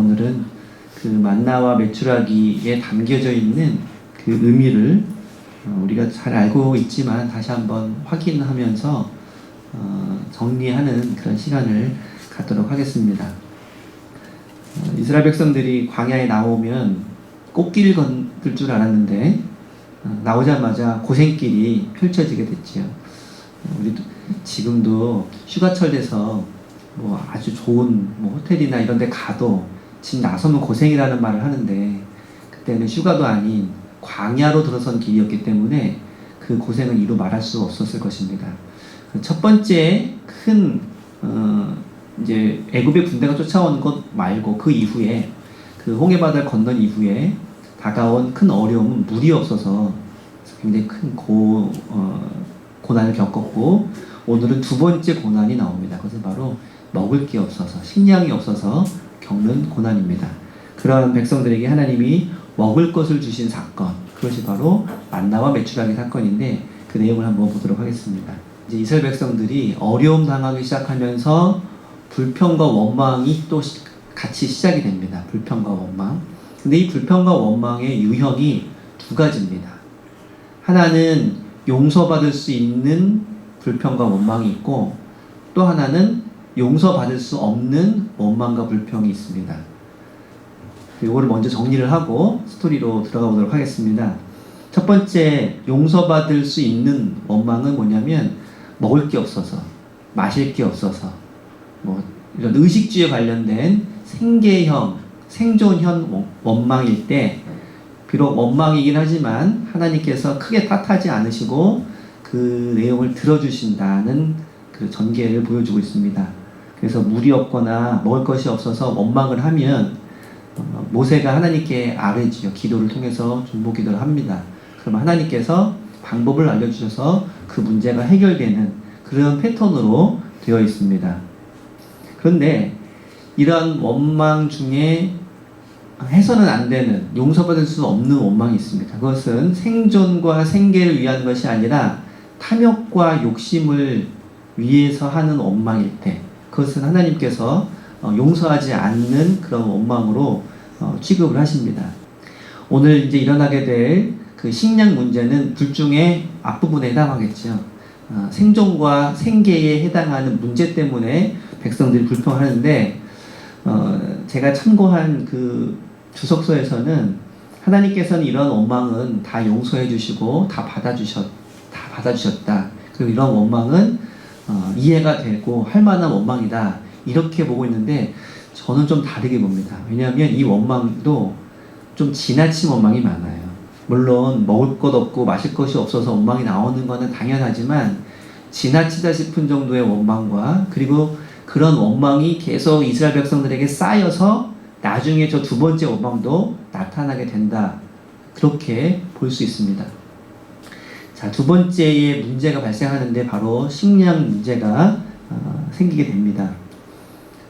오늘은 그 만나와 메추라기에 담겨져 있는 그 의미를 우리가 잘 알고 있지만 다시 한번 확인하면서 정리하는 그런 시간을 갖도록 하겠습니다. 이스라엘 백성들이 광야에 나오면 꽃길 건들 줄 알았는데 나오자마자 고생길이 펼쳐지게 됐지요. 우리도 지금도 휴가철 돼서 뭐 아주 좋은 뭐 호텔이나 이런 데 가도 집 나서면 고생이라는 말을 하는데, 그때는 휴가도 아닌 광야로 들어선 길이었기 때문에 그 고생은 이루 말할 수 없었을 것입니다. 첫 번째 큰 이제 애굽의 군대가 쫓아온 것 말고 그 이후에 그 홍해바다를 건넌 이후에 다가온 큰 어려움은 물이 없어서 굉장히 큰 고난을 겪었고, 오늘은 두 번째 고난이 나옵니다. 그것은 바로 먹을 게 없어서, 식량이 없어서 겪는 고난입니다. 그러한 백성들에게 하나님이 먹을 것을 주신 사건, 그것이 바로 만나와 메추라기 사건인데 그 내용을 한번 보도록 하겠습니다. 이제 이스라엘 백성들이 어려움 당하기 시작하면서 불평과 원망이 또 같이 시작이 됩니다. 불평과 원망. 근데 이 불평과 원망의 유형이 두 가지입니다. 하나는 용서받을 수 있는 불평과 원망이 있고, 또 하나는 용서받을 수 없는 원망과 불평이 있습니다. 이거를 먼저 정리를 하고 스토리로 들어가 보도록 하겠습니다. 첫 번째, 용서받을 수 있는 원망은 뭐냐면 먹을 게 없어서, 마실 게 없어서, 뭐 이런 의식주에 관련된 생계형, 생존형 원망일 때, 비록 원망이긴 하지만 하나님께서 크게 탓하지 않으시고 그 내용을 들어주신다는 그 전개를 보여주고 있습니다. 그래서 물이 없거나 먹을 것이 없어서 원망을 하면 모세가 하나님께 아뢰지요. 기도를 통해서 중보 기도를 합니다. 그러면 하나님께서 방법을 알려주셔서 그 문제가 해결되는 그런 패턴으로 되어 있습니다. 그런데 이러한 원망 중에 해서는 안 되는, 용서받을 수 없는 원망이 있습니다. 그것은 생존과 생계를 위한 것이 아니라 탐욕과 욕심을 위해서 하는 원망일 때, 그것은 하나님께서 용서하지 않는 그런 원망으로 취급을 하십니다. 오늘 이제 일어나게 될 그 식량 문제는 둘 중에 앞부분에 해당하겠죠. 생존과 생계에 해당하는 문제 때문에 백성들이 불평하는데, 제가 참고한 그 주석서에서는 하나님께서는 이런 원망은 다 용서해 주시고 다 받아주셨다. 그리고 이런 원망은 이해가 되고 할 만한 원망이다, 이렇게 보고 있는데 저는 좀 다르게 봅니다. 왜냐하면 이 원망도 좀 지나친 원망이 많아요. 물론 먹을 것 없고 마실 것이 없어서 원망이 나오는 것은 당연하지만, 지나치다 싶은 정도의 원망과 그리고 그런 원망이 계속 이스라엘 백성들에게 쌓여서 나중에 저 두 번째 원망도 나타나게 된다, 그렇게 볼 수 있습니다. 자, 두 번째의 문제가 발생하는데 바로 식량 문제가 생기게 됩니다.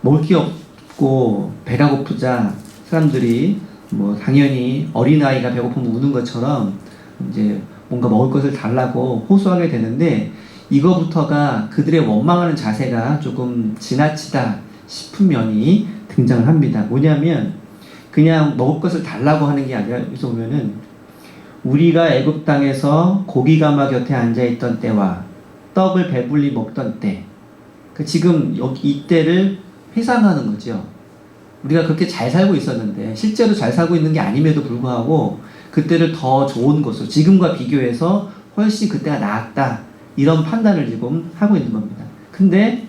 먹을 게 없고 배가 고프자 사람들이 뭐 당연히 어린아이가 배고프면 우는 것처럼 이제 뭔가 먹을 것을 달라고 호소하게 되는데, 이거부터가 그들의 원망하는 자세가 조금 지나치다 싶은 면이 등장을 합니다. 뭐냐면 그냥 먹을 것을 달라고 하는 게 아니라, 여기서 보면은 우리가 애굽 땅에서 고기가마 곁에 앉아있던 때와 떡을 배불리 먹던 때, 지금 여기 이때를 회상하는 거죠. 우리가 그렇게 잘 살고 있었는데, 실제로 잘 살고 있는 게 아님에도 불구하고 그때를 더 좋은 것으로, 지금과 비교해서 훨씬 그때가 나았다, 이런 판단을 지금 하고 있는 겁니다. 근데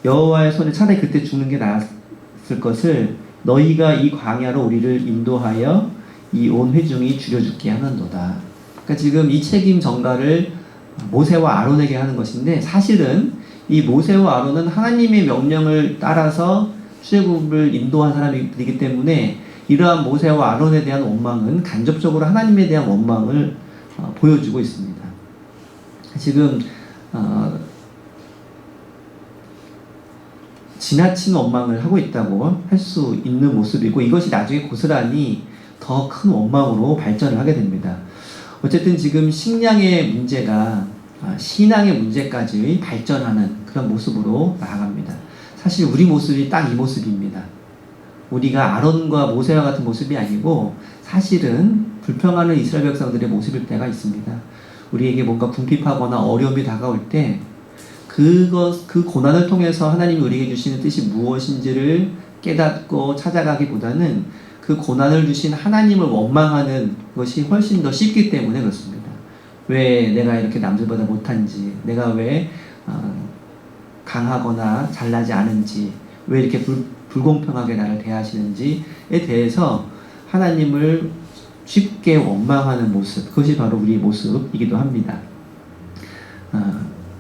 여호와의 손에 차라리 그때 죽는 게 나았을 것을 너희가 이 광야로 우리를 인도하여 이 온 회중이 줄여죽게 하는도다. 그러니까 지금 이 책임 전가를 모세와 아론에게 하는 것인데, 사실은 이 모세와 아론은 하나님의 명령을 따라서 출애굽을 인도한 사람이기 때문에 이러한 모세와 아론에 대한 원망은 간접적으로 하나님에 대한 원망을 보여주고 있습니다. 지금 지나친 원망을 하고 있다고 할 수 있는 모습이고, 이것이 나중에 고스란히 더 큰 원망으로 발전을 하게 됩니다. 어쨌든 지금 식량의 문제가 신앙의 문제까지 발전하는 그런 모습으로 나아갑니다. 사실 우리 모습이 딱 이 모습입니다. 우리가 아론과 모세와 같은 모습이 아니고 사실은 불평하는 이스라엘 백성들의 모습일 때가 있습니다. 우리에게 뭔가 궁핍하거나 어려움이 다가올 때 그 고난을 통해서 하나님이 우리에게 주시는 뜻이 무엇인지를 깨닫고 찾아가기보다는 그 고난을 주신 하나님을 원망하는 것이 훨씬 더 쉽기 때문에 그렇습니다. 왜 내가 이렇게 남들보다 못한지, 내가 왜 강하거나 잘나지 않은지, 왜 이렇게 불공평하게 나를 대하시는지에 대해서 하나님을 쉽게 원망하는 모습, 그것이 바로 우리의 모습이기도 합니다.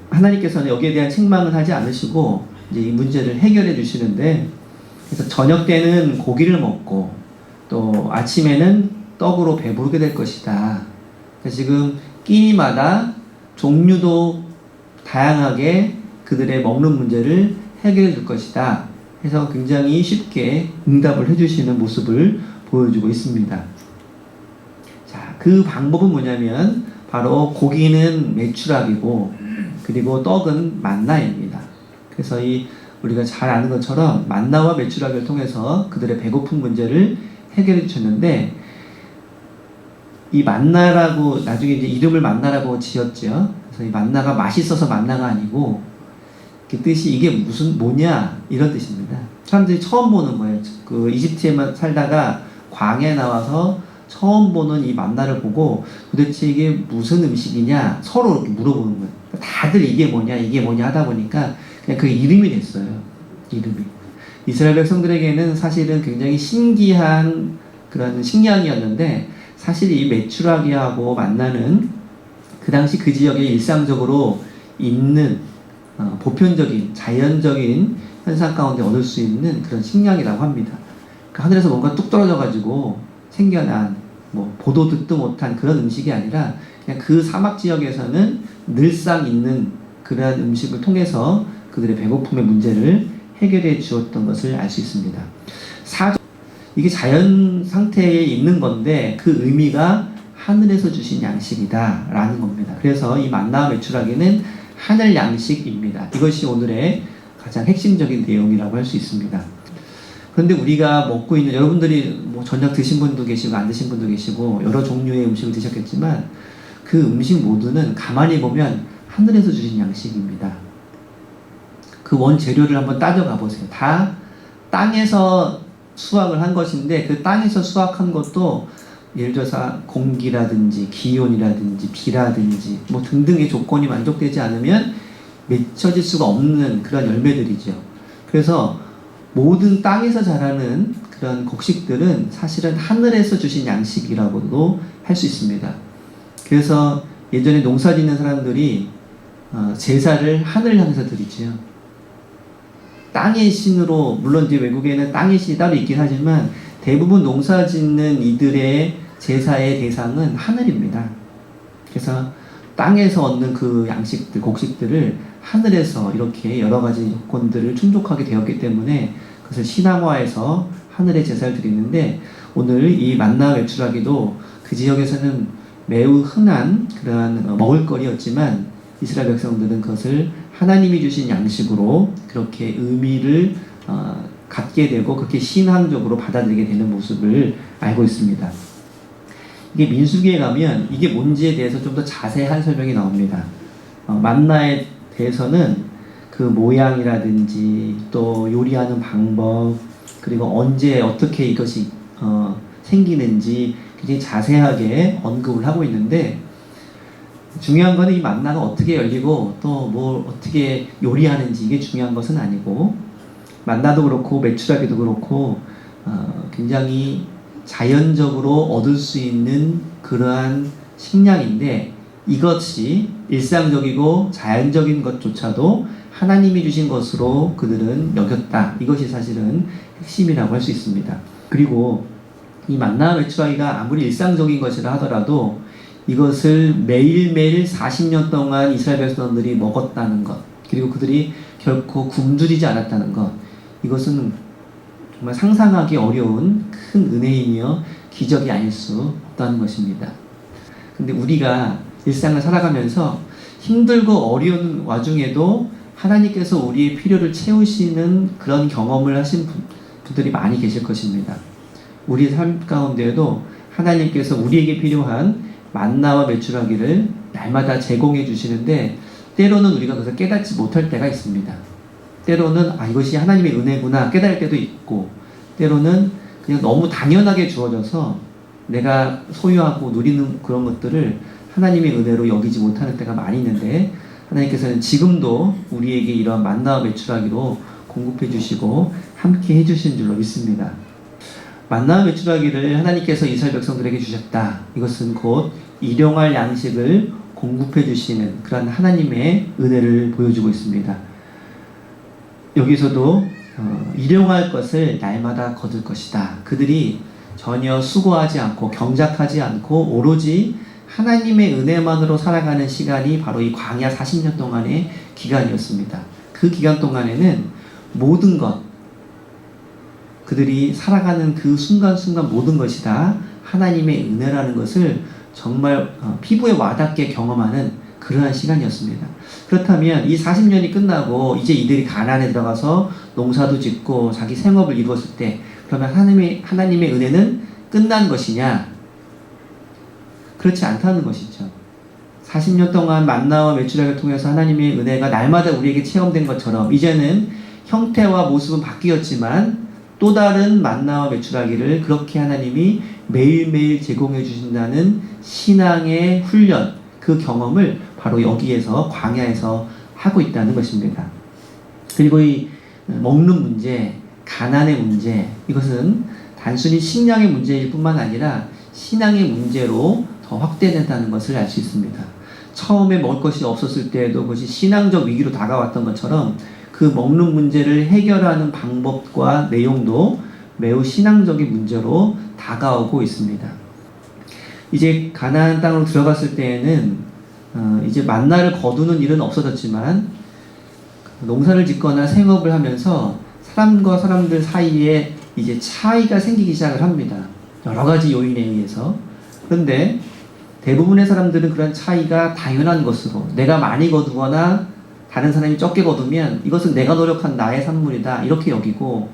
하나님께서는 여기에 대한 책망은 하지 않으시고 이제 이 문제를 해결해 주시는데, 그래서 저녁 때는 고기를 먹고 또 아침에는 떡으로 배부르게 될 것이다. 그러니까 지금 끼니마다 종류도 다양하게 그들의 먹는 문제를 해결해 줄 것이다 해서 굉장히 쉽게 응답을 해주시는 모습을 보여주고 있습니다. 자, 그 방법은 뭐냐면 바로 고기는 메추라기고 그리고 떡은 만나입니다. 그래서 우리가 잘 아는 것처럼 만나와 메추라기를 통해서 그들의 배고픈 문제를 해결해 주셨는데, 이 만나라고 나중에 이제 이름을 만나라고 지었죠. 그래서 이 만나가 맛있어서 만나가 아니고 그 뜻이 이게 뭐냐 이런 뜻입니다. 사람들이 처음 보는 거예요. 그 이집트에만 살다가 광야에 나와서 처음 보는 이 만나를 보고 도대체 이게 무슨 음식이냐 서로 이렇게 물어보는 거예요. 다들 이게 뭐냐 하다 보니까 그냥 그게 이름이 됐어요. 이름이. 이스라엘 백성들에게는 사실은 굉장히 신기한 그런 식량이었는데, 사실 이 메추라기하고 만나는 그 당시 그 지역에 일상적으로 있는 보편적인 자연적인 현상 가운데 얻을 수 있는 그런 식량이라고 합니다. 그러니까 하늘에서 뭔가 뚝 떨어져가지고 생겨난 보도 듣도 못한 그런 음식이 아니라 그냥 그 사막 지역에서는 늘상 있는 그러한 음식을 통해서 그들의 배고픔의 문제를 해결해 주었던 것을 알 수 있습니다. 이게 자연 상태에 있는 건데 그 의미가 하늘에서 주신 양식이다 라는 겁니다. 그래서 이 만나와 메추라기는 하늘 양식입니다. 이것이 오늘의 가장 핵심적인 내용이라고 할 수 있습니다. 그런데 우리가 먹고 있는, 여러분들이 저녁 드신 분도 계시고 안 드신 분도 계시고 여러 종류의 음식을 드셨겠지만 그 음식 모두는 가만히 보면 하늘에서 주신 양식입니다. 그 원재료를 한번 따져가 보세요. 다 땅에서 수확을 한 것인데 그 땅에서 수확한 것도 예를 들어서 공기라든지 기온이라든지 비라든지 등등의 조건이 만족되지 않으면 맺혀질 수가 없는 그런 열매들이죠. 그래서 모든 땅에서 자라는 그런 곡식들은 사실은 하늘에서 주신 양식이라고도 할 수 있습니다. 그래서 예전에 농사 짓는 사람들이 제사를 하늘을 향해서 드리지요. 땅의 신으로, 물론 이제 외국에는 땅의 신이 따로 있긴 하지만 대부분 농사 짓는 이들의 제사의 대상은 하늘입니다. 그래서 땅에서 얻는 그 양식들, 곡식들을 하늘에서 이렇게 여러 가지 조건들을 충족하게 되었기 때문에 그것을 신앙화해서 하늘의 제사를 드리는데, 오늘 이 만나 메추라기도 그 지역에서는 매우 흔한 그러한 먹을거리였지만 이스라엘 백성들은 그것을 하나님이 주신 양식으로 그렇게 의미를 갖게 되고 그렇게 신앙적으로 받아들이게 되는 모습을 알고 있습니다. 이게 민수기에 가면 이게 뭔지에 대해서 좀 더 자세한 설명이 나옵니다. 만나에 대해서는 그 모양이라든지 또 요리하는 방법, 그리고 언제 어떻게 이것이 생기는지 굉장히 자세하게 언급을 하고 있는데, 중요한 거는 이 만나가 어떻게 열리고 또 뭘 어떻게 요리하는지 이게 중요한 것은 아니고, 만나도 그렇고 메추라기도 그렇고 굉장히 자연적으로 얻을 수 있는 그러한 식량인데, 이것이 일상적이고 자연적인 것조차도 하나님이 주신 것으로 그들은 여겼다. 이것이 사실은 핵심이라고 할 수 있습니다. 그리고 이 만나 메추라기가 아무리 일상적인 것이라 하더라도 이것을 매일매일 40년 동안 이스라엘 백성들이 먹었다는 것, 그리고 그들이 결코 굶주리지 않았다는 것, 이것은 정말 상상하기 어려운 큰 은혜이며 기적이 아닐 수 없다는 것입니다. 근데 우리가 일상을 살아가면서 힘들고 어려운 와중에도 하나님께서 우리의 필요를 채우시는 그런 경험을 하신 분들이 많이 계실 것입니다. 우리 삶 가운데에도 하나님께서 우리에게 필요한 만나와 메추라기를 날마다 제공해 주시는데 때로는 우리가 그것을 깨닫지 못할 때가 있습니다. 때로는 이것이 하나님의 은혜구나 깨달을 때도 있고, 때로는 그냥 너무 당연하게 주어져서 내가 소유하고 누리는 그런 것들을 하나님의 은혜로 여기지 못하는 때가 많이 있는데, 하나님께서는 지금도 우리에게 이러한 만나와 메추라기로 공급해 주시고 함께 해 주신 줄로 믿습니다. 만나와 메추라기를 하나님께서 이스라엘 백성들에게 주셨다. 이것은 곧 일용할 양식을 공급해 주시는 그런 하나님의 은혜를 보여주고 있습니다. 여기서도 일용할 것을 날마다 거둘 것이다. 그들이 전혀 수고하지 않고 경작하지 않고 오로지 하나님의 은혜만으로 살아가는 시간이 바로 이 광야 40년 동안의 기간이었습니다. 그 기간 동안에는 모든 것, 그들이 살아가는 그 순간순간 모든 것이 다 하나님의 은혜라는 것을 정말 피부에 와닿게 경험하는 그러한 시간이었습니다. 그렇다면 이 40년이 끝나고 이제 이들이 가나안에 들어가서 농사도 짓고 자기 생업을 이루었을 때, 그러면 하나님의 은혜는 끝난 것이냐? 그렇지 않다는 것이죠. 40년 동안 만나와 메추라기를 통해서 하나님의 은혜가 날마다 우리에게 체험된 것처럼 이제는 형태와 모습은 바뀌었지만 또 다른 만나와 메추라기를 그렇게 하나님이 매일매일 제공해 주신다는 신앙의 훈련, 그 경험을 바로 여기에서 광야에서 하고 있다는 것입니다. 그리고 이 먹는 문제, 가난의 문제, 이것은 단순히 식량의 문제일 뿐만 아니라 신앙의 문제로 더 확대된다는 것을 알 수 있습니다. 처음에 먹을 것이 없었을 때에도 그것이 신앙적 위기로 다가왔던 것처럼 그 먹는 문제를 해결하는 방법과 내용도 매우 신앙적인 문제로 다가오고 있습니다. 이제 가나안 땅으로 들어갔을 때에는 이제 만나를 거두는 일은 없어졌지만 농사를 짓거나 생업을 하면서 사람과 사람들 사이에 이제 차이가 생기기 시작을 합니다. 여러 가지 요인에 의해서. 그런데 대부분의 사람들은 그런 차이가 당연한 것으로, 내가 많이 거두거나 다른 사람이 적게 거두면 이것은 내가 노력한 나의 산물이다 이렇게 여기고,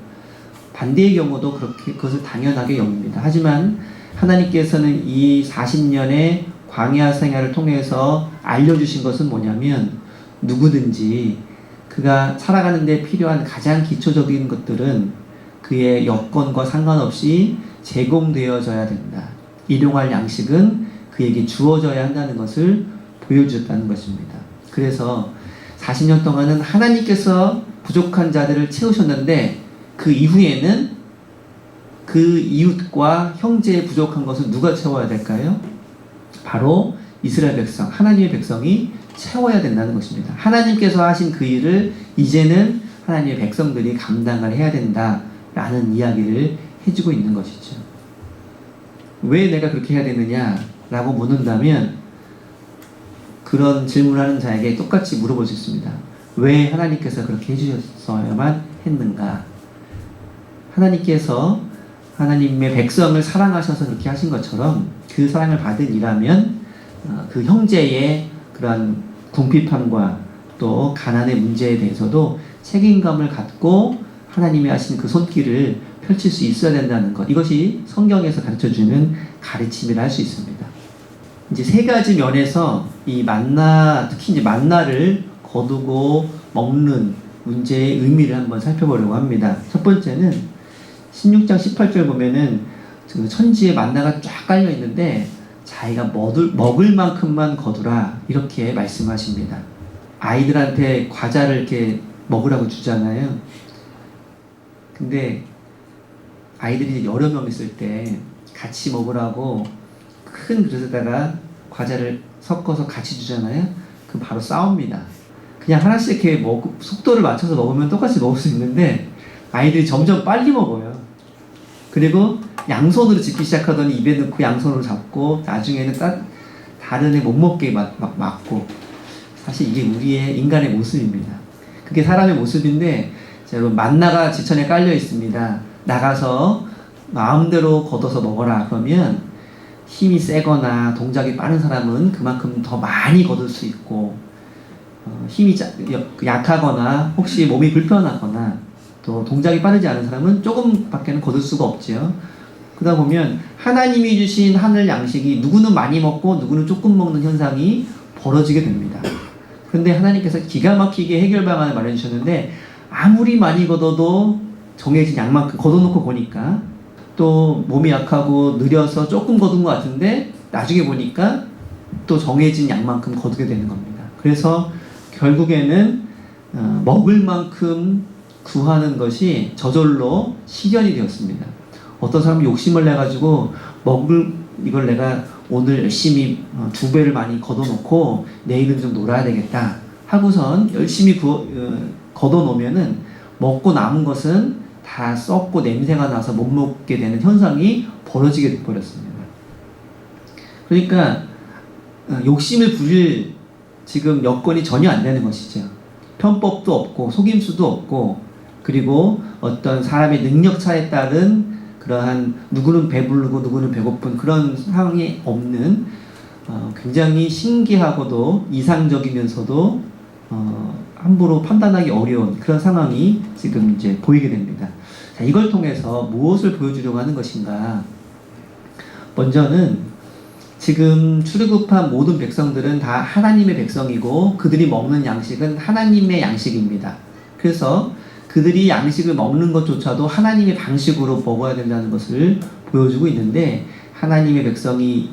반대의 경우도 그렇게 그것을 당연하게 여깁니다. 하지만 하나님께서는 이 40년의 광야 생활을 통해서 알려주신 것은 뭐냐면, 누구든지 그가 살아가는 데 필요한 가장 기초적인 것들은 그의 여건과 상관없이 제공되어져야 된다. 일용할 양식은 그에게 주어져야 한다는 것을 보여주셨다는 것입니다. 그래서 40년 동안은 하나님께서 부족한 자들을 채우셨는데, 그 이후에는 그 이웃과 형제의 부족한 것을 누가 채워야 될까요? 바로 이스라엘 백성, 하나님의 백성이 채워야 된다는 것입니다. 하나님께서 하신 그 일을 이제는 하나님의 백성들이 감당을 해야 된다라는 이야기를 해주고 있는 것이죠. 왜 내가 그렇게 해야 되느냐라고 묻는다면, 그런 질문하는 자에게 똑같이 물어볼 수 있습니다. 왜 하나님께서 그렇게 해주셨어야만 했는가? 하나님께서 하나님의 백성을 사랑하셔서 그렇게 하신 것처럼 그 사랑을 받은 이라면 그 형제의 그런 궁핍함과 또 가난의 문제에 대해서도 책임감을 갖고 하나님이 하신 그 손길을 펼칠 수 있어야 된다는 것, 이것이 성경에서 가르쳐주는 가르침이라 할 수 있습니다. 이제 세 가지 면에서 이 만나, 특히 이제 만나를 거두고 먹는 문제의 의미를 한번 살펴보려고 합니다. 첫 번째는 16장 18절 보면은 그 천지에 만나가 쫙 깔려 있는데 자기가 먹을 만큼만 거두라 이렇게 말씀하십니다. 아이들한테 과자를 이렇게 먹으라고 주잖아요. 근데 아이들이 여러 명 있을 때 같이 먹으라고 큰 그릇에다가 과자를 섞어서 같이 주잖아요. 그럼 바로 싸웁니다. 그냥 하나씩 이렇게 속도를 맞춰서 먹으면 똑같이 먹을 수 있는데 아이들이 점점 빨리 먹어요. 그리고 양손으로 집기 시작하더니 입에 넣고 양손으로 잡고 나중에는 다른 애 못 먹게 막고, 사실 이게 우리의 인간의 모습입니다. 그게 사람의 모습인데, 여러분 만나가 지천에 깔려 있습니다. 나가서 마음대로 걷어서 먹어라 그러면 힘이 세거나 동작이 빠른 사람은 그만큼 더 많이 거둘 수 있고, 힘이 약하거나 혹시 몸이 불편하거나 또 동작이 빠르지 않은 사람은 조금밖에는 거둘 수가 없지요. 그러다 보면 하나님이 주신 하늘 양식이 누구는 많이 먹고 누구는 조금 먹는 현상이 벌어지게 됩니다. 그런데 하나님께서 기가 막히게 해결 방안을 마련해 주셨는데 아무리 많이 걷어도 정해진 양만큼 걷어놓고 보니까 또 몸이 약하고 느려서 조금 거둔 것 같은데 나중에 보니까 또 정해진 양만큼 거두게 되는 겁니다. 그래서 결국에는 먹을 만큼 구하는 것이 저절로 실현이 되었습니다. 어떤 사람은 욕심을 내가지고 먹을 이걸 내가 오늘 열심히 2배를 많이 걷어놓고 내일은 좀 놀아야 되겠다 하고선 열심히 걷어놓으면은 먹고 남은 것은 다 썩고 냄새가 나서 못 먹게 되는 현상이 벌어지게 되어버렸습니다. 그러니까 욕심을 부릴 지금 여건이 전혀 안 되는 것이죠. 편법도 없고 속임수도 없고 그리고 어떤 사람의 능력차에 따른 그러한 누구는 배부르고 누구는 배고픈 그런 상황이 없는 굉장히 신기하고도 이상적이면서도 함부로 판단하기 어려운 그런 상황이 지금 이제 보이게 됩니다. 자, 이걸 통해서 무엇을 보여주려고 하는 것인가? 먼저는 지금 출애굽한 모든 백성들은 다 하나님의 백성이고 그들이 먹는 양식은 하나님의 양식입니다. 그래서 그들이 양식을 먹는 것조차도 하나님의 방식으로 먹어야 된다는 것을 보여주고 있는데 하나님의 백성이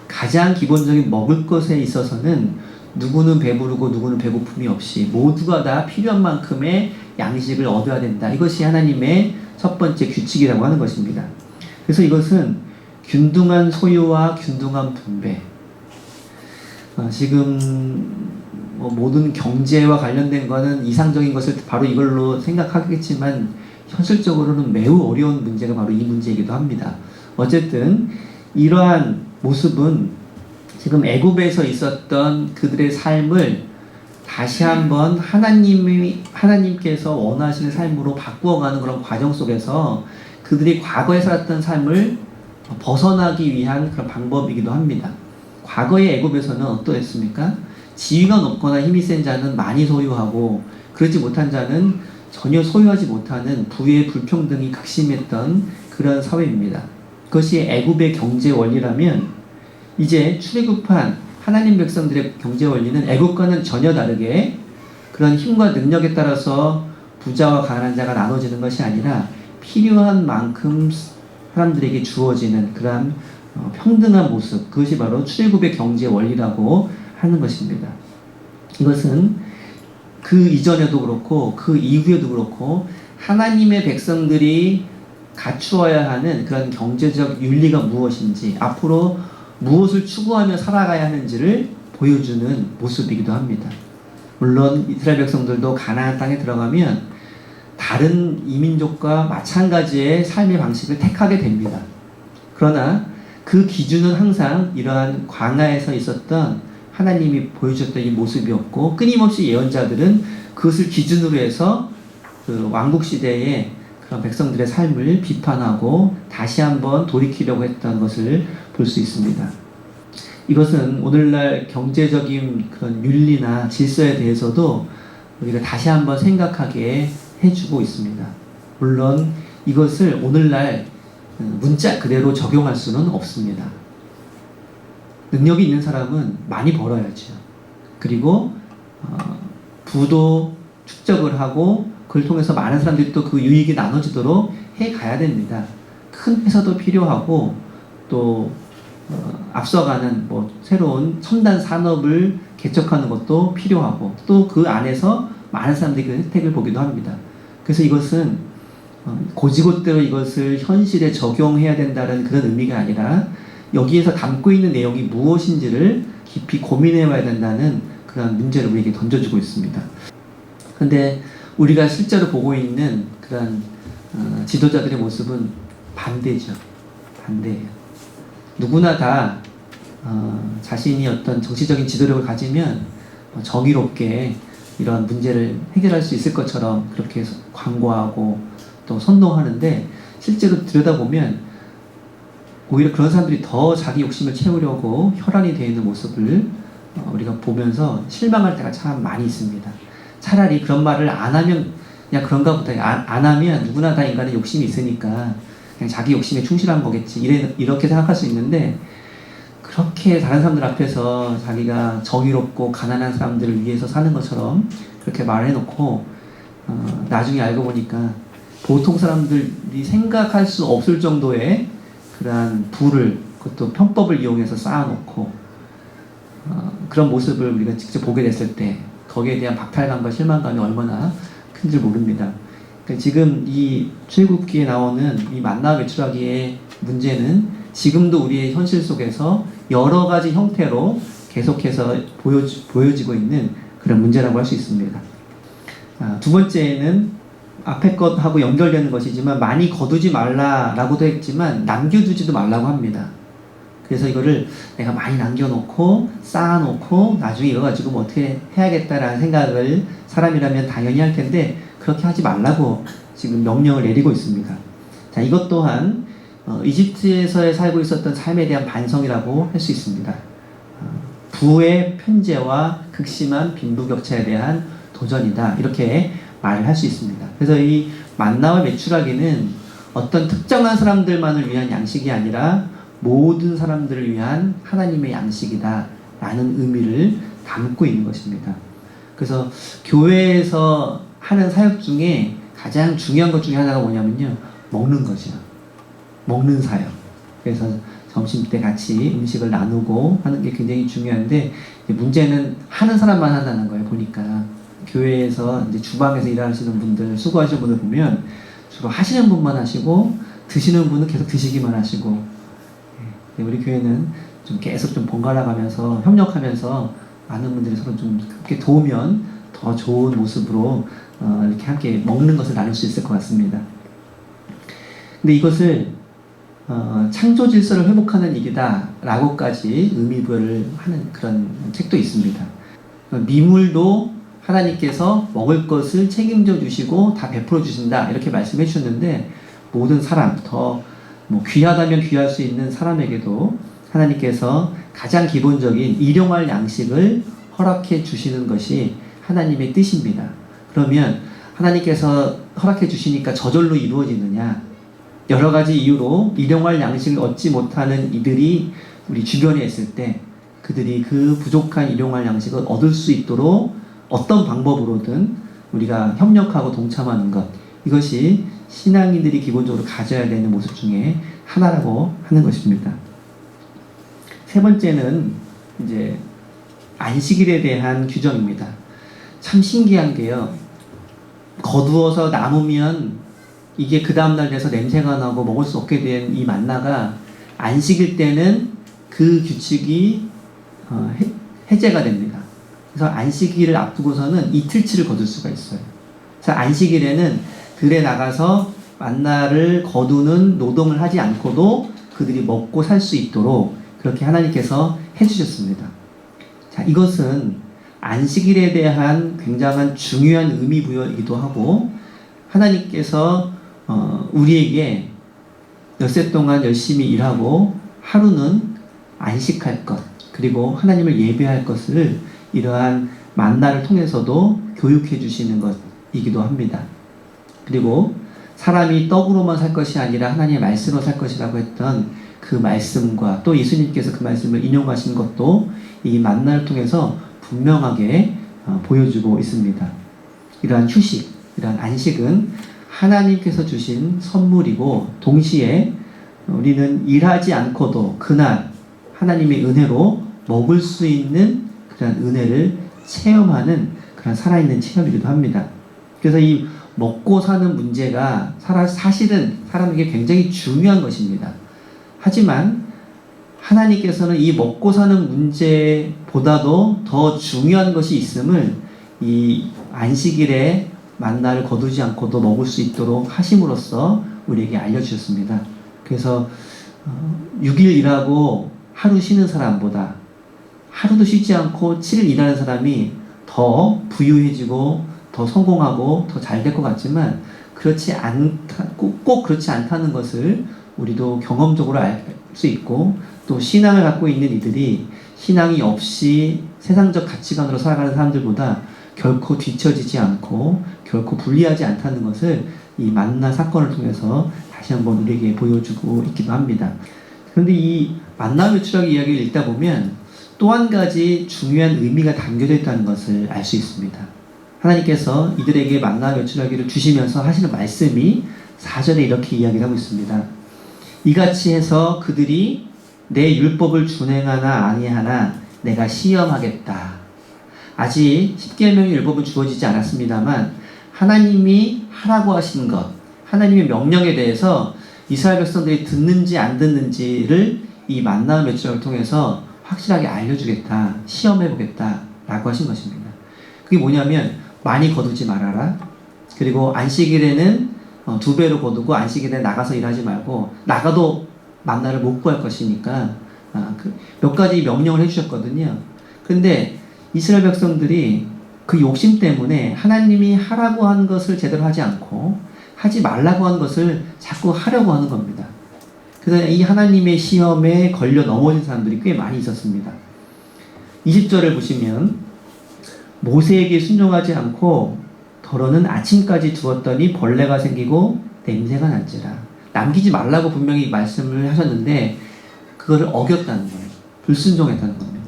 가장 기본적인 먹을 것에 있어서는 누구는 배부르고 누구는 배고픔이 없이 모두가 다 필요한 만큼의 양식을 얻어야 된다. 이것이 하나님의 첫 번째 규칙이라고 하는 것입니다. 그래서 이것은 균등한 소유와 균등한 분배. 지금 모든 경제와 관련된 거는 이상적인 것을 바로 이걸로 생각하겠지만 현실적으로는 매우 어려운 문제가 바로 이 문제이기도 합니다. 어쨌든 이러한 모습은 지금 애굽에서 있었던 그들의 삶을 다시 한번 하나님께서 원하시는 삶으로 바꾸어가는 그런 과정 속에서 그들이 과거에 살았던 삶을 벗어나기 위한 그런 방법이기도 합니다. 과거의 애굽에서는 어떠했습니까? 지위가 높거나 힘이 센 자는 많이 소유하고 그렇지 못한 자는 전혀 소유하지 못하는 부의 불평등이 극심했던 그런 사회입니다. 그것이 애굽의 경제 원리라면 이제 출애굽한 하나님 백성들의 경제 원리는 애굽과는 전혀 다르게 그런 힘과 능력에 따라서 부자와 가난한 자가 나눠지는 것이 아니라 필요한 만큼 사람들에게 주어지는 그런 평등한 모습, 그것이 바로 출애굽의 경제 원리라고 하는 것입니다. 이것은 그 이전에도 그렇고 그 이후에도 그렇고 하나님의 백성들이 갖추어야 하는 그런 경제적 윤리가 무엇인지 앞으로 무엇을 추구하며 살아가야 하는지를 보여주는 모습이기도 합니다. 물론 이스라엘 백성들도 가나안 땅에 들어가면 다른 이민족과 마찬가지의 삶의 방식을 택하게 됩니다. 그러나 그 기준은 항상 이러한 광야에서 있었던 하나님이 보여주셨던 이 모습이었고 끊임없이 예언자들은 그것을 기준으로 해서 그 왕국시대의 그런 백성들의 삶을 비판하고 다시 한번 돌이키려고 했던 것을 볼 수 있습니다. 이것은 오늘날 경제적인 그런 윤리나 질서에 대해서도 우리가 다시 한번 생각하게 해주고 있습니다. 물론 이것을 오늘날 문자 그대로 적용할 수는 없습니다. 능력이 있는 사람은 많이 벌어야죠. 그리고 부도 축적을 하고 그걸 통해서 많은 사람들이 또 그 유익이 나눠지도록 해가야 됩니다. 큰 회사도 필요하고 또 앞서가는 새로운 첨단 산업을 개척하는 것도 필요하고 또 그 안에서 많은 사람들이 그 혜택을 보기도 합니다. 그래서 이것은 곧이곧대로 이것을 현실에 적용해야 된다는 그런 의미가 아니라 여기에서 담고 있는 내용이 무엇인지를 깊이 고민해 봐야 된다는 그런 문제를 우리에게 던져주고 있습니다. 그런데 우리가 실제로 보고 있는 그런 지도자들의 모습은 반대죠. 반대예요. 누구나 다 자신이 어떤 정치적인 지도력을 가지면 정의롭게 이런 문제를 해결할 수 있을 것처럼 그렇게 광고하고 또 선동하는데 실제로 들여다보면 오히려 그런 사람들이 더 자기 욕심을 채우려고 혈안이 되어 있는 모습을 우리가 보면서 실망할 때가 참 많이 있습니다. 차라리 그런 말을 안 하면 그냥 그런가 보다. 안 하면 누구나 다 인간의 욕심이 있으니까 그냥 자기 욕심에 충실한 거겠지. 이렇게 생각할 수 있는데, 그렇게 다른 사람들 앞에서 자기가 정의롭고 가난한 사람들을 위해서 사는 것처럼 그렇게 말해놓고 나중에 알고 보니까 보통 사람들이 생각할 수 없을 정도의 그러한 부를, 그것도 편법을 이용해서 쌓아놓고 그런 모습을 우리가 직접 보게 됐을 때 거기에 대한 박탈감과 실망감이 얼마나 큰지 모릅니다. 그러니까 지금 이 출애굽기에 나오는 이 만나와 메추라기의 문제는 지금도 우리의 현실 속에서 여러 가지 형태로 계속해서 보여지고 있는 그런 문제라고 할 수 있습니다. 두 번째는 앞에 것하고 연결되는 것이지만, 많이 거두지 말라라고도 했지만 남겨두지도 말라고 합니다. 그래서 이거를 내가 많이 남겨놓고 쌓아놓고 나중에 이거 가지고 뭐 어떻게 해야겠다라는 생각을 사람이라면 당연히 할 텐데, 그렇게 하지 말라고 지금 명령을 내리고 있습니다. 자, 이것 또한 이집트에서 살고 있었던 삶에 대한 반성이라고 할 수 있습니다. 부의 편제와 극심한 빈부격차에 대한 도전이다, 이렇게 말을 할 수 있습니다. 그래서 이 만나와 메추라기는 어떤 특정한 사람들만을 위한 양식이 아니라 모든 사람들을 위한 하나님의 양식이다 라는 의미를 담고 있는 것입니다. 그래서 교회에서 하는 사역 중에 가장 중요한 것 중에 하나가 뭐냐면요, 먹는 거죠. 먹는 사역. 그래서 점심때 같이 음식을 나누고 하는 게 굉장히 중요한데, 문제는 하는 사람만 한다는 거예요. 보니까 교회에서 이제 주방에서 일하시는 분들, 수고하시는 분들 보면 주로 하시는 분만 하시고 드시는 분은 계속 드시기만 하시고, 우리 교회는 좀 계속 좀 번갈아 가면서 협력하면서 많은 분들이 서로 좀 함께 도우면 더 좋은 모습으로 이렇게 함께 먹는 것을 나눌 수 있을 것 같습니다. 근데 이것을 창조 질서를 회복하는 일이다 라고까지 의미부여를 하는 그런 책도 있습니다. 미물도 하나님께서 먹을 것을 책임져 주시고 다 베풀어 주신다, 이렇게 말씀해 주셨는데, 모든 사람, 더 뭐 귀하다면 귀할 수 있는 사람에게도 하나님께서 가장 기본적인 일용할 양식을 허락해 주시는 것이 하나님의 뜻입니다. 그러면 하나님께서 허락해 주시니까 저절로 이루어지느냐? 여러 가지 이유로 일용할 양식을 얻지 못하는 이들이 우리 주변에 있을 때, 그들이 그 부족한 일용할 양식을 얻을 수 있도록 어떤 방법으로든 우리가 협력하고 동참하는 것, 이것이 신앙인들이 기본적으로 가져야 되는 모습 중에 하나라고 하는 것입니다. 세 번째는 이제 안식일에 대한 규정입니다. 참 신기한 게요, 거두어서 남으면 이게 그 다음날 돼서 냄새가 나고 먹을 수 없게 된 이 만나가 안식일 때는 그 규칙이 해제가 됩니다. 그래서 안식일을 앞두고서는 이틀치를 거둘 수가 있어요. 그래서 안식일에는 들에 나가서 만나를 거두는 노동을 하지 않고도 그들이 먹고 살 수 있도록 그렇게 하나님께서 해주셨습니다. 자, 이것은 안식일에 대한 굉장한 중요한 의미 부여이기도 하고, 하나님께서 우리에게 엿새 동안 열심히 일하고 하루는 안식할 것, 그리고 하나님을 예배할 것을 이러한 만나를 통해서도 교육해 주시는 것이기도 합니다. 그리고 사람이 떡으로만 살 것이 아니라 하나님의 말씀으로 살 것이라고 했던 그 말씀과, 또 예수님께서 그 말씀을 인용하신 것도 이 만나를 통해서 분명하게 보여주고 있습니다. 이러한 휴식, 이러한 안식은 하나님께서 주신 선물이고, 동시에 우리는 일하지 않고도 그날 하나님의 은혜로 먹을 수 있는 그런 은혜를 체험하는 그런 살아있는 체험이기도 합니다. 그래서 이 먹고 사는 문제가 사실은 사람에게 굉장히 중요한 것입니다. 하지만 하나님께서는 이 먹고 사는 문제보다도 더 중요한 것이 있음을 이 안식일에 만나를 거두지 않고도 먹을 수 있도록 하심으로써 우리에게 알려주셨습니다. 그래서 6일 일하고 하루 쉬는 사람보다 하루도 쉬지 않고 7일 일하는 사람이 더 부유해지고 더 성공하고 더 잘 될 것 같지만, 그렇지 않다, 꼭 그렇지 않다는 것을 우리도 경험적으로 알 수 있고, 또 신앙을 갖고 있는 이들이 신앙이 없이 세상적 가치관으로 살아가는 사람들보다 결코 뒤처지지 않고 결코 불리하지 않다는 것을 이 만나 사건을 통해서 다시 한번 우리에게 보여주고 있기도 합니다. 그런데 이 만나 외출하기 이야기를 읽다 보면 또 한 가지 중요한 의미가 담겨져 있다는 것을 알 수 있습니다. 하나님께서 이들에게 만나 외출하기를 주시면서 하시는 말씀이 4절에 이렇게 이야기를 하고 있습니다. 이같이 해서 그들이 내 율법을 준행하나 아니하나 내가 시험하겠다. 아직 십계명의 율법은 주어지지 않았습니다만 하나님이 하라고 하신 것, 하나님의 명령에 대해서 이스라엘 백성들이 듣는지 안 듣는지를 이 만나 외출을 통해서 확실하게 알려주겠다, 시험해보겠다 라고 하신 것입니다. 그게 뭐냐면 많이 거두지 말아라. 그리고 안식일에는 2배로 거두고 안식일에 나가서 일하지 말고 나가도 만나를 못 구할 것이니까 몇 가지 명령을 해주셨거든요. 근데 이스라엘 백성들이 그 욕심 때문에 하나님이 하라고 한 것을 제대로 하지 않고 하지 말라고 한 것을 자꾸 하려고 하는 겁니다. 그래서 이 하나님의 시험에 걸려 넘어진 사람들이 꽤 많이 있었습니다. 20절을 보시면 모세에게 순종하지 않고 더러는 아침까지 두었더니 벌레가 생기고 냄새가 난지라. 남기지 말라고 분명히 말씀을 하셨는데 그거를 어겼다는 거예요. 불순종했다는 겁니다.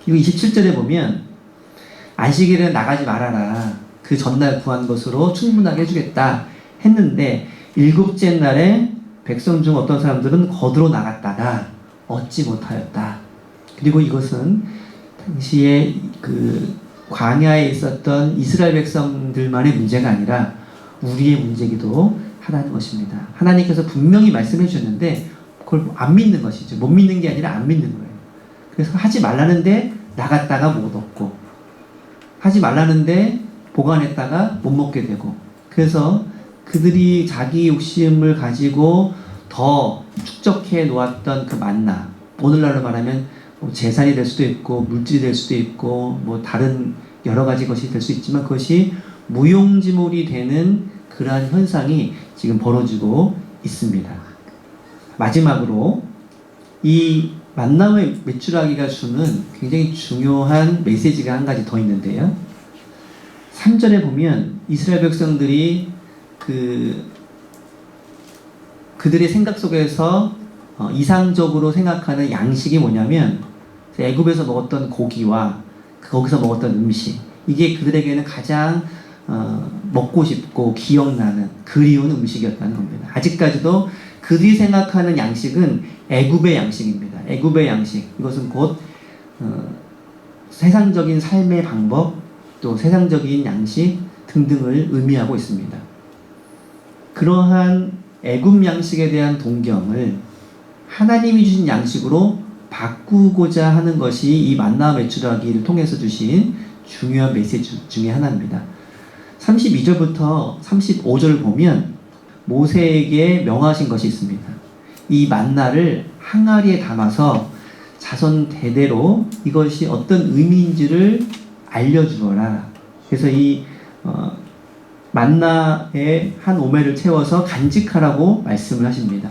그리고 27절에 보면 안식일에 나가지 말아라. 그 전날 구한 것으로 충분하게 해주겠다 했는데 7째 날에 백성 중 어떤 사람들은 거두러 나갔다가 얻지 못하였다. 그리고 이것은 당시에 그 광야에 있었던 이스라엘 백성들만의 문제가 아니라 우리의 문제기도 하다는 것입니다. 하나님께서 분명히 말씀해 주셨는데 그걸 안 믿는 것이죠. 못 믿는 게 아니라 안 믿는 거예요. 그래서 하지 말라는데 나갔다가 못 얻고 하지 말라는데 보관했다가 못 먹게 되고 그래서 그들이 자기 욕심을 가지고 더 축적해 놓았던 그 만나, 오늘날로 말하면 재산이 될 수도 있고 물질이 될 수도 있고 뭐 다른 여러 가지 것이 될 수 있지만 그것이 무용지물이 되는 그러한 현상이 지금 벌어지고 있습니다. 마지막으로 이 만남의 외출하기가 주는 굉장히 중요한 메시지가 한 가지 더 있는데요. 3절에 보면 이스라엘 백성들이 그들의 생각 속에서 이상적으로 생각하는 양식이 뭐냐면 애굽에서 먹었던 고기와 거기서 먹었던 음식, 이게 그들에게는 가장 먹고 싶고 기억나는 그리운 음식이었다는 겁니다. 아직까지도 그들이 생각하는 양식은 애굽의 양식입니다. 애굽의 양식, 이것은 곧 세상적인 삶의 방법, 또 세상적인 양식 등등을 의미하고 있습니다. 그러한 애굽 양식에 대한 동경을 하나님이 주신 양식으로 바꾸고자 하는 것이 이 만나 외출하기를 통해서 주신 중요한 메시지 중에 하나입니다. 32절부터 35절을 보면 모세에게 명하신 것이 있습니다. 이 만나를 항아리에 담아서 자손 대대로 이것이 어떤 의미인지를 알려주어라. 그래서 이 만나에 한 오멜을 채워서 간직하라고 말씀을 하십니다.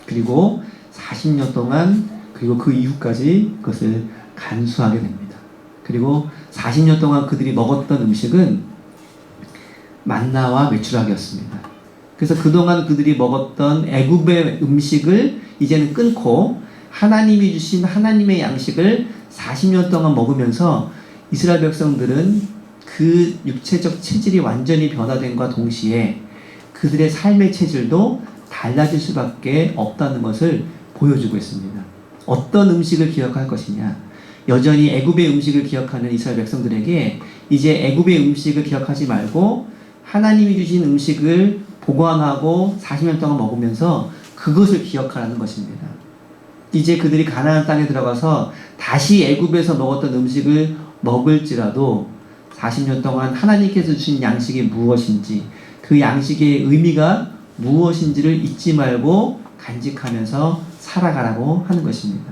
그리고 40년 동안 그리고 그 이후까지 그것을 간수하게 됩니다. 그리고 40년 동안 그들이 먹었던 음식은 만나와 외출하기였습니다. 그래서 그동안 그들이 먹었던 애굽의 음식을 이제는 끊고 하나님이 주신 하나님의 양식을 40년 동안 먹으면서 이스라엘 백성들은 그 육체적 체질이 완전히 변화됨과 동시에 그들의 삶의 체질도 달라질 수밖에 없다는 것을 보여주고 있습니다. 어떤 음식을 기억할 것이냐, 여전히 애굽의 음식을 기억하는 이스라엘 백성들에게 이제 애굽의 음식을 기억하지 말고 하나님이 주신 음식을 보관하고 40년 동안 먹으면서 그것을 기억하라는 것입니다. 이제 그들이 가나안 땅에 들어가서 다시 애굽에서 먹었던 음식을 먹을지라도 40년 동안 하나님께서 주신 양식이 무엇인지, 그 양식의 의미가 무엇인지를 잊지 말고 간직하면서 살아가라고 하는 것입니다.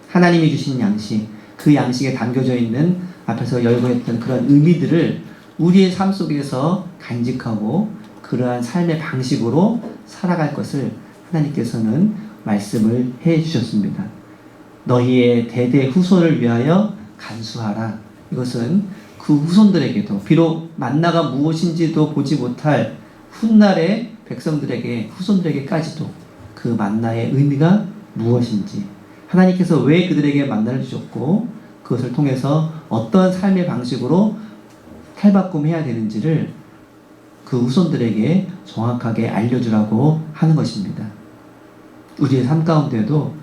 하나님이 주신 양식, 그 양식에 담겨져 있는 앞에서 열거했던 그런 의미들을 우리의 삶 속에서 간직하고 그러한 삶의 방식으로 살아갈 것을 하나님께서는 말씀을 해 주셨습니다. 너희의 대대 후손을 위하여 간수하라. 이것은 그 후손들에게도 비록 만나가 무엇인지도 보지 못할 훗날의 백성들에게 후손들에게까지도 그 만나의 의미가 무엇인지 하나님께서 왜 그들에게 만나를 주셨고 그것을 통해서 어떤 삶의 방식으로 탈바꿈해야 되는지를 그 후손들에게 정확하게 알려주라고 하는 것입니다. 우리의 삶 가운데도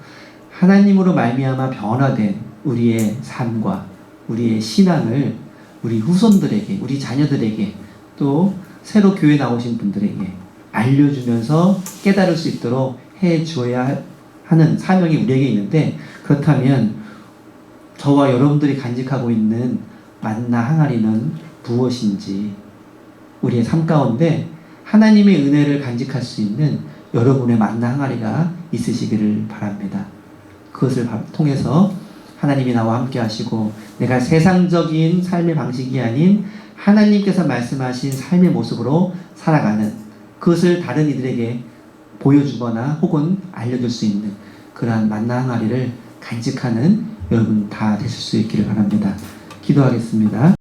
하나님으로 말미암아 변화된 우리의 삶과 우리의 신앙을 우리 후손들에게, 우리 자녀들에게 또 새로 교회 나오신 분들에게 알려주면서 깨달을 수 있도록 해 주어야 하는 사명이 우리에게 있는데, 그렇다면 저와 여러분들이 간직하고 있는 만나 항아리는 무엇인지 우리의 삶 가운데 하나님의 은혜를 간직할 수 있는 여러분의 만나 항아리가 있으시기를 바랍니다. 그것을 통해서 하나님이 나와 함께 하시고 내가 세상적인 삶의 방식이 아닌 하나님께서 말씀하신 삶의 모습으로 살아가는, 그것을 다른 이들에게 보여주거나 혹은 알려줄 수 있는 그러한 만나 항아리를 간직하는 여러분 다 되실 수 있기를 바랍니다. 기도하겠습니다.